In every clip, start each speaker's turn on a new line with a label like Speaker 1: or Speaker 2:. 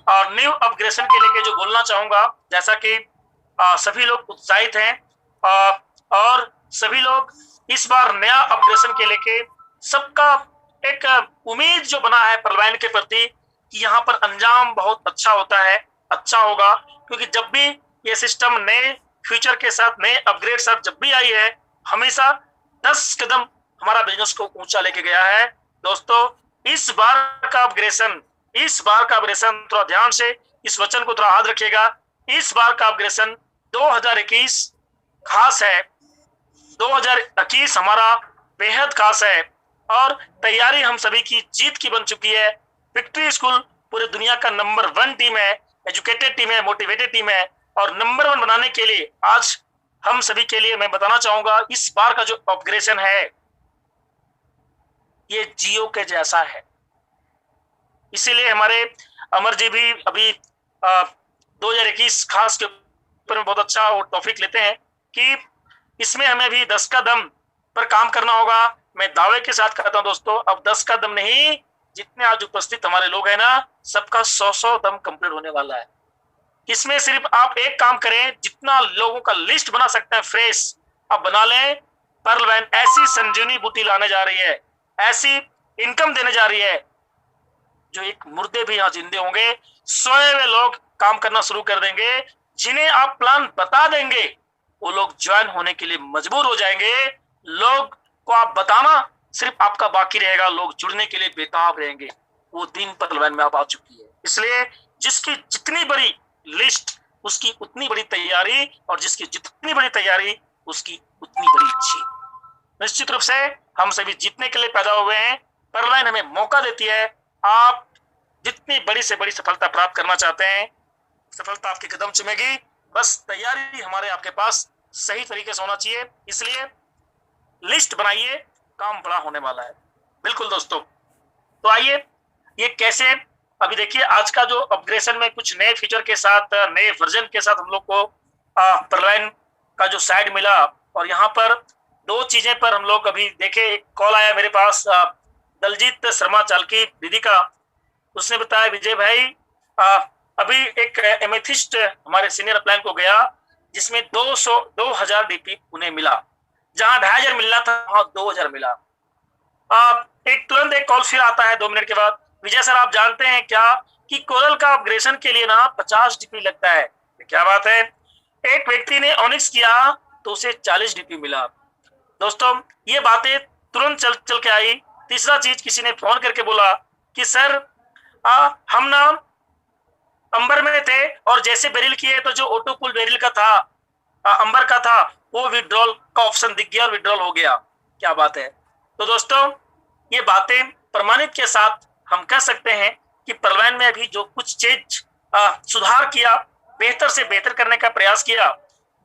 Speaker 1: और new upgradation के लेके जो बोलना चाहूंगा, जैसा कि सभी लोग उत्साहित हैं और सभी लोग इस बार नया अपग्रेडेशन के लेके सबका एक उम्मीद जो बना है पर्लवैन के प्रति कि यहाँ पर अंजाम बहुत अच्छा होता है, अच्छा होगा, क्योंकि जब भी ये सिस्टम नए फ्यूचर के साथ नए अपग्रेड साथ जब भी आई है, हमेशा 10 कदम हमारा बिजनेस को ऊंचा लेके गया है। दोस्तों, इस बार का अपग्रेडेशन थोड़ा ध्यान से इस वचन को थोड़ा याद रखिएगा। इस बार का अपग्रेडेशन 2021 खास है। 2021 हमारा बेहद खास है और तैयारी हम सभी की जीत की बन चुकी है। विक्ट्री स्कूल पूरी दुनिया का नंबर 1 टीम है, एजुकेटेड टीम है, मोटिवेटेड टीम है और नंबर 1 बनाने के लिए आज हम सभी के लिए मैं बताना चाहूंगा, इस बार का जो अपग्रेडेशन है ये जियो के जैसा है। इसीलिए हमारे अमर जी भी अभी 2021 खास के ऊपर में बहुत अच्छा टॉपिक लेते हैं कि इसमें हमें भी 10 का दम पर काम करना होगा। मैं दावे के साथ कहता हूं दोस्तों, अब 10 का दम नहीं, जितने आज उपस्थित हमारे लोग हैं ना, सबका 100 दम कंप्लीट होने वाला है। इसमें सिर्फ आप एक काम करें, जितना लोगों का लिस्ट बना सकते हैं फ्रेश आप बना लें। पर्लवैन ऐसी संजीवनी बूटी लाने जा रही है, ऐसी इनकम देने जा रही है जो एक मुर्दे भी यहाँ जिंदे होंगे। सोए हुए लोग काम करना शुरू कर देंगे, जिन्हें आप प्लान बता देंगे वो लोग ज्वाइन होने के लिए मजबूर हो जाएंगे। लोग को आप बताना सिर्फ आपका बाकी रहेगा, लोग जुड़ने के लिए बेताब रहेंगे। वो दिन पर्लवैन में अब आ चुकी है। इसलिए जिसकी जितनी बड़ी लिस्ट उसकी उतनी बड़ी तैयारी, और जिसकी जितनी बड़ी तैयारी उसकी उतनी बड़ी जीत। निश्चित रूप से हम सभी जीतने के लिए पैदा हुए हैं। पर्लवैन हमें मौका देती है। आप जितनी बड़ी से बड़ी सफलता प्राप्त करना चाहते हैं, सफलता आपके कदम चुमेगी। बस तैयारी हमारे आपके पास सही तरीके से होना चाहिए। इसलिए लिस्ट बनाइए, काम बड़ा होने वाला है। बिल्कुल दोस्तों, तो आइए ये कैसे, अभी देखिए आज का जो अपग्रेडेशन में कुछ नए फीचर के साथ, नए वर्जन के साथ हम लोग को पर्लवैन का जो साइड मिला। और यहाँ पर 2 चीजें पर हम लोग अभी देखे, एक कॉल आया मेरे पास दलजीत शर्मा चालकी दीदी का। उसने बताया, विजय भाई अभी एक एमेथिस्ट हमारे सीनियर अपलाइन को गया जिसमें 2000 डीपी उन्हें मिला, जहां 2500 मिलना था वहां 2000 मिला। एक तुरंत एक कॉल फिर आता है 2 मिनट के बाद, विजय सर आप जानते हैं क्या कि कोरल का अपग्रेडेशन के लिए ना 50 डीपी लगता है। क्या बात है। एक व्यक्ति ने ऑनिक्स किया तो उसे 40 डीपी मिला। दोस्तों, ये बातें तुरंत चल के आई। तीसरा चीज, किसी ने फोन करके बोला कि सर हम ना अंबर में थे और जैसे बेरिल किए तो जो ऑटो पुल बेरिल का था, अंबर का था, वो विड्रॉल का ऑप्शन दिख गया और विड्रॉल हो गया। क्या बात है। तो दोस्तों, ये बातें प्रमाणित के साथ हम कह सकते हैं कि पर्लवैन में अभी जो कुछ चीज सुधार किया, बेहतर से बेहतर करने का प्रयास किया,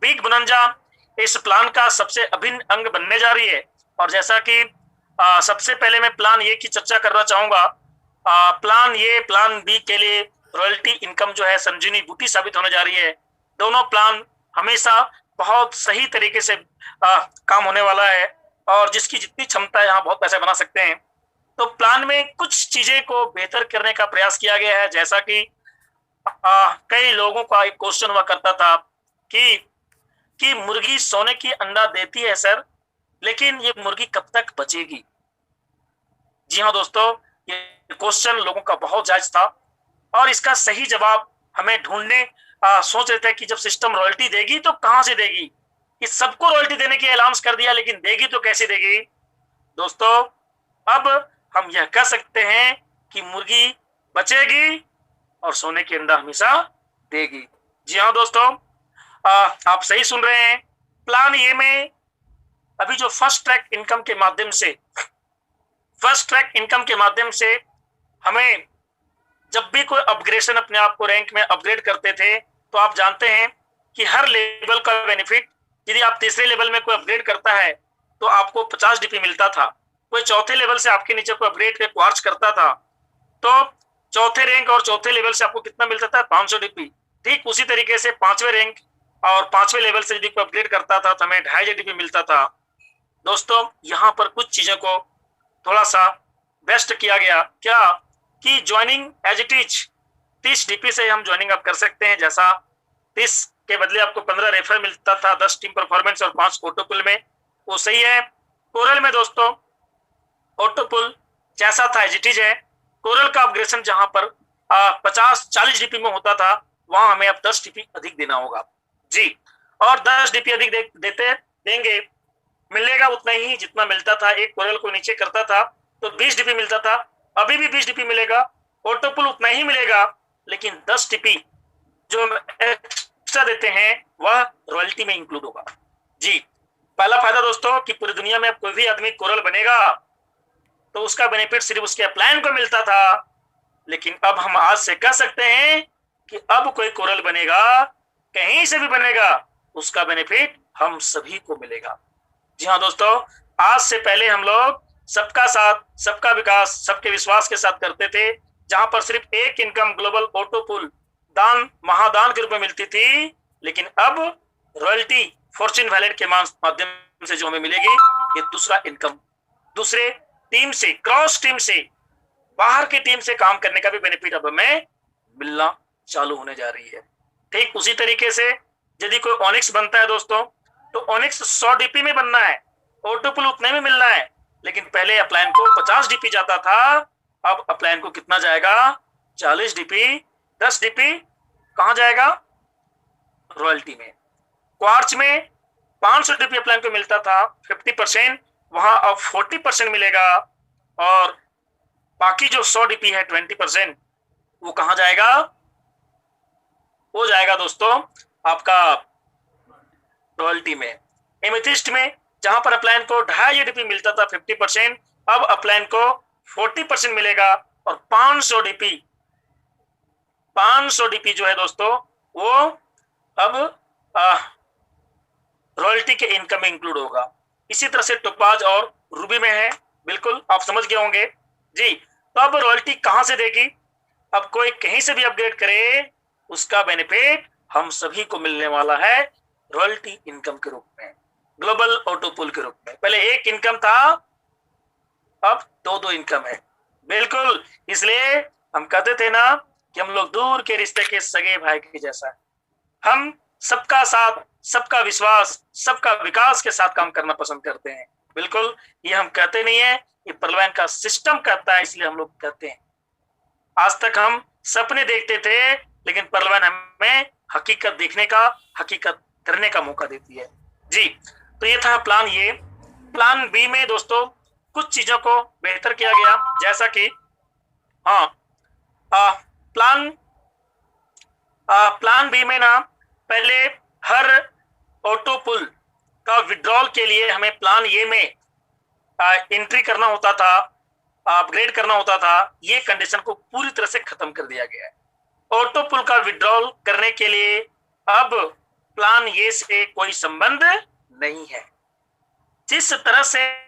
Speaker 1: बिग बोनंजा इस प्लान का सबसे अभिन्न अंग बनने जा रही है। और जैसा कि सबसे पहले मैं प्लान ए की चर्चा करना चाहूंगा। प्लान बी के लिए रॉयल्टी इनकम जो है संजीवनी बूटी साबित होने जा रही है। दोनों प्लान हमेशा बहुत सही तरीके से काम होने वाला है और जिसकी जितनी क्षमता है यहाँ बहुत पैसे बना सकते हैं। तो प्लान में कुछ चीजें को बेहतर करने का प्रयास किया गया है, जैसा कि कई लोगों का एक क्वेश्चन हुआ करता था कि मुर्गी सोने की अंडा देती है सर, लेकिन ये मुर्गी कब तक बचेगी। जी हाँ दोस्तों, ये क्वेश्चन लोगों का बहुत जायज था और इसका सही जवाब हमें ढूंढने सोच रहे थे कि जब सिस्टम रॉयल्टी देगी तो कहां से देगी। कि सबको रॉयल्टी देने की ऐलान कर दिया, लेकिन देगी तो कैसे देगी। दोस्तों, अब हम यह कह सकते हैं कि मुर्गी बचेगी और सोने की अंडा हमेशा देगी। जी हाँ दोस्तों, आप सही सुन रहे हैं। प्लान ए में अभी जो फर्स्ट ट्रैक इनकम के माध्यम से हमें जब भी कोई अपग्रेडेशन अपने आप को रैंक में अपग्रेड करते थे, तो आप जानते हैं कि हर लेवल का बेनिफिट, यदि आप तीसरे लेवल में कोई अपग्रेड करता है तो आपको 50 डीपी मिलता था। कोई चौथे लेवल से आपके नीचे कोई अपग्रेड के क्वार्च करता था तो चौथे रैंक और चौथे लेवल से आपको कितना मिलता था, 500 डीपी। ठीक उसी तरीके से 5वें रैंक और 5वें लेवल से यदि कोई अपग्रेड करता था तो हमें 250 डीपी मिलता था। दोस्तों, यहाँ पर कुछ चीजों को थोड़ा सा बेस्ट किया गया, क्या कि joining as it is 30 DP से हम ज्वाइनिंग आप कर सकते हैं। जैसा 30 के बदले आपको 15 रेफर मिलता था 10 टीम परफॉर्मेंस और 5 ऑटोपुल में, वो सही है। कोरल में दोस्तों ऑटोपुल जैसा था एज इट इज है। कोरल का अपग्रेडेशन जहां पर 50-40 डीपी में होता था, वहां हमें अब 10 डीपी अधिक देना होगा जी। और 10 डीपी अधिक देते देंगे, मिलेगा उतना ही जितना मिलता था। एक कोरल को नीचे करता था तो 20 डीपी मिलता था, अभी भी 20 डीपी मिलेगा। ऑटोपुल उतना ही मिलेगा, लेकिन 10 डीपी जो एक्स्ट्रा देते हैं वह रॉयल्टी में इंक्लूड होगा जी। पहला फायदा दोस्तों कि पूरी दुनिया में अब कोई भी आदमी कोरल बनेगा तो उसका बेनिफिट सिर्फ उसके अपलाइन को मिलता था, लेकिन अब हम आज से कह सकते हैं कि अब कोई कोरल बनेगा, कहीं से भी बनेगा, उसका बेनिफिट हम सभी को मिलेगा। जी हाँ दोस्तों, आज से पहले हम लोग सबका साथ सबका विकास सबके विश्वास के साथ करते थे, जहां पर सिर्फ एक इनकम ग्लोबल ऑटोपुल दान महादान के रूप में मिलती थी, लेकिन अब रॉयल्टी फॉर्च्यून वैलेट के माध्यम से जो हमें मिलेगी, ये दूसरा इनकम, दूसरे टीम से, क्रॉस टीम से, बाहर की टीम से काम करने का भी बेनिफिट अब हमें मिलना चालू होने जा रही है। ठीक उसी तरीके से यदि कोई ऑनिक्स बनता है दोस्तों, तो ऑनिक्स 100 डीपी में बनना है, ऑटोपुल उतने में मिलना है, लेकिन पहले अपलाइन को 50 डीपी जाता था, अब अपलाइन को कितना जाएगा? 40 डीपी। 10 डीपी कहां जाएगा? रॉयल्टी में। क्वार्ट्ज में 500 डीपी अपलाइन को मिलता था 50%, वहां अब 40% मिलेगा, और बाकी जो 100 डीपी है 20%, वो कहां जाएगा? वो जाएगा दोस्तों आपका रॉयल्टी में। एमेथिस्ट में जहां पर अपलाइन को 2.5 डीपी मिलता था 50%, अब अपलाइन को 40% मिलेगा, और 500 डीपी जो है दोस्तों वो अब रॉयल्टी के इनकम में इंक्लूड होगा। इसी तरह से टोपाज और रूबी में है, बिल्कुल आप समझ गए होंगे जी। तो अब रॉयल्टी कहां से देगी? अब कोई कहीं से भी अपग्रेड करे, उसका बेनिफिट हम सभी को मिलने वाला है रॉयल्टी इनकम के रूप में, ग्लोबल ऑटोपुल के रूप में। पहले एक इनकम था, अब 2 इनकम है, बिल्कुल। इसलिए हम कहते थे ना कि हम लोग दूर के रिश्ते के सगे भाई के जैसा है। हम सबका साथ सबका विश्वास सबका विकास के साथ काम करना पसंद करते हैं, बिल्कुल। ये हम कहते नहीं है, ये परलवैन का सिस्टम कहता है, इसलिए हम लोग कहते हैं। आज तक हम सपने देखते थे, लेकिन परलवैन हमें हकीकत देखने का, हकीकत करने का मौका देती है जी। तो ये था प्लान ए। प्लान बी में दोस्तों कुछ चीजों को बेहतर किया गया, जैसा कि प्लान बी में ना पहले हर ऑटोपुल का विड्रॉल के लिए हमें प्लान ए में एंट्री करना होता था, अपग्रेड करना होता था। ये कंडीशन को पूरी तरह से खत्म कर दिया गया है। ऑटोपुल का विड्रॉल करने के लिए अब प्लान ए से कोई संबंध नहीं है। जिस तरह से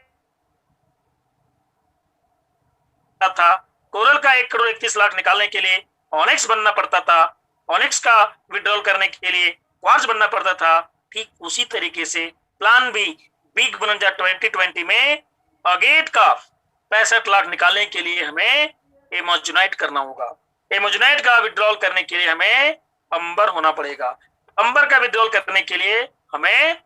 Speaker 1: था कोरल का 1 करोड़ 31 लाख निकालने के लिए ऑनिक्स बनना पड़ता था, ऑनिक्स का विड्रॉल करने के लिए क्वार्ट्ज बनना पड़ता था, ठीक उसी तरीके से प्लान बी बिग बोनंजा 2020 में अगेट का 65 लाख निकालने के लिए हमें एमोजुनाइट करना होगा। एमोजुनाइट का विड्रॉल करने के लिए हमें अंबर होना पड़ेगा। अंबर का विड्रॉल करने के लिए हमें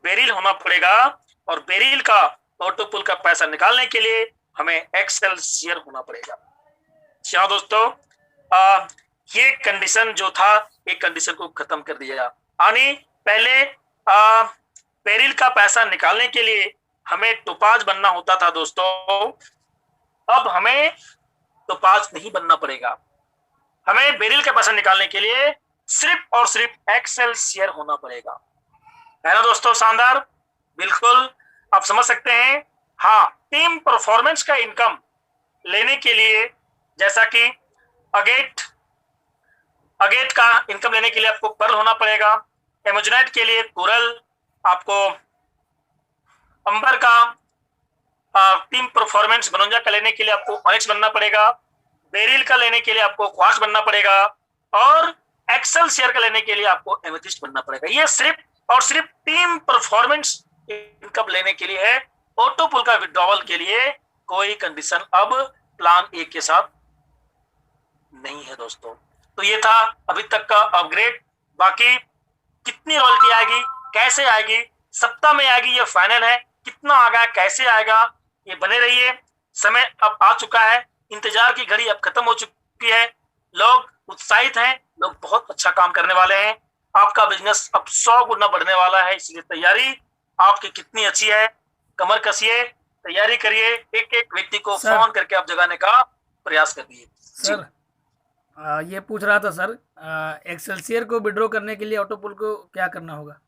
Speaker 1: बेरिल होना पड़ेगा, और बेरिल का ऑटोपुल का पैसा निकालने के लिए हमें एक्सेलसियर होना पड़ेगा। क्या दोस्तों, ये कंडीशन जो था, एक कंडीशन को खत्म कर दिया। यानी पहले बेरिल का पैसा निकालने के लिए हमें टोपाज बनना होता था दोस्तों, अब हमें टोपाज नहीं बनना पड़ेगा। हमें बेरिल का पैसा निकालने के लिए सिर्फ और सिर्फ एक्सेलसियर होना पड़ेगा। है ना दोस्तों, शानदार, बिल्कुल आप समझ सकते हैं। हाँ, टीम परफॉर्मेंस का इनकम लेने के लिए, जैसा कि अगेट का इनकम लेने के लिए आपको पर्ल होना पड़ेगा, एमोजुनाइट के लिए कोरल, आपको अंबर का टीम परफॉर्मेंस बनोंजा का लेने के लिए आपको ऑनिक्स बनना पड़ेगा, बेरिल का लेने के लिए आपको क्वार्ट्ज बनना पड़ेगा, और एक्सेलसियर का लेने के लिए आपको एमेथिस्ट बनना पड़ेगा। ये सिर्फ और सिर्फ टीम परफॉर्मेंस इनकम लेने के लिए है। ऑटोपुल का विड्रॉवल के लिए कोई कंडीशन अब प्लान ए के साथ नहीं है दोस्तों। तो ये था अभी तक का अपग्रेड। बाकी कितनी रॉयल्टी आएगी, कैसे आएगी, सप्ताह में आएगी, ये फाइनल है। कितना आएगा, कैसे आएगा, ये बने रहिए। समय अब आ चुका है, इंतजार की घड़ी अब खत्म हो चुकी है। लोग उत्साहित हैं, लोग बहुत अच्छा काम करने वाले हैं। आपका बिजनेस अब 100 गुना बढ़ने वाला है, इसलिए तैयारी आपकी कितनी अच्छी है। कमर कसिए, तैयारी करिए, एक एक व्यक्ति को फोन करके आप जगाने का प्रयास करिए।
Speaker 2: सर ये पूछ रहा था सर, एक्सेलसियर को विड्रॉ करने के लिए ऑटोपुल को क्या करना होगा?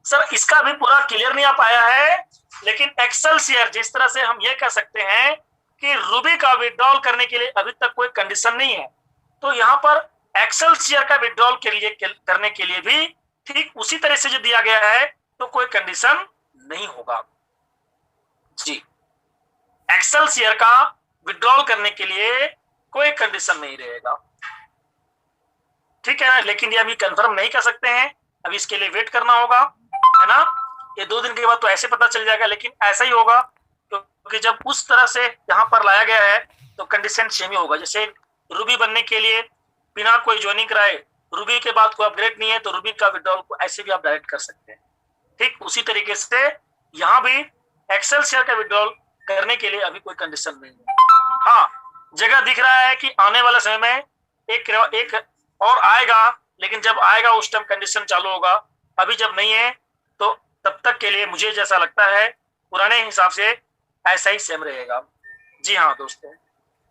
Speaker 1: सर इसका भी पूरा क्लियर नहीं आ पाया है, लेकिन एक्सेलसियर जिस तरह से हम ये कह सकते हैं कि रूबी का विड्रॉल करने के लिए अभी तक कोई कंडीशन नहीं है, तो यहाँ पर एक्सेलसियर का विड्रॉल के लिए करने के लिए भी ठीक उसी तरह से जो दिया गया है, तो कोई कंडीशन नहीं होगा जी। एक्सेलसियर का विड्रॉल करने के लिए कोई कंडीशन नहीं रहेगा, ठीक है ना। लेकिन ये अभी कंफर्म नहीं कर सकते हैं, अभी इसके लिए वेट करना होगा, है ना। ये 2 दिन के बाद तो ऐसे पता चल जाएगा, लेकिन ऐसा ही होगा क्योंकि जब उस तरह से यहाँ पर लाया गया है तो कंडीशन सेम ही होगा। जैसे रूबी बनने के लिए बिना कोई ज्वाइनिंग कराए, रूबी के बाद कोई अपग्रेड नहीं है, तो रूबी का विड्रॉल को ऐसे भी आप डायरेक्ट कर सकते हैं। ठीक उसी तरीके से यहाँ भी एक्सेलसियर का विड्रॉल करने के लिए अभी कोई कंडीशन नहीं है। हाँ, जगह दिख रहा है कि आने वाले समय में एक और आएगा, लेकिन जब आएगा उस टाइम कंडीशन चालू होगा। अभी जब नहीं है तो तब तक के लिए मुझे जैसा लगता है पुराने हिसाब से ऐसा ही सेम रहेगा। जी हाँ दोस्तों।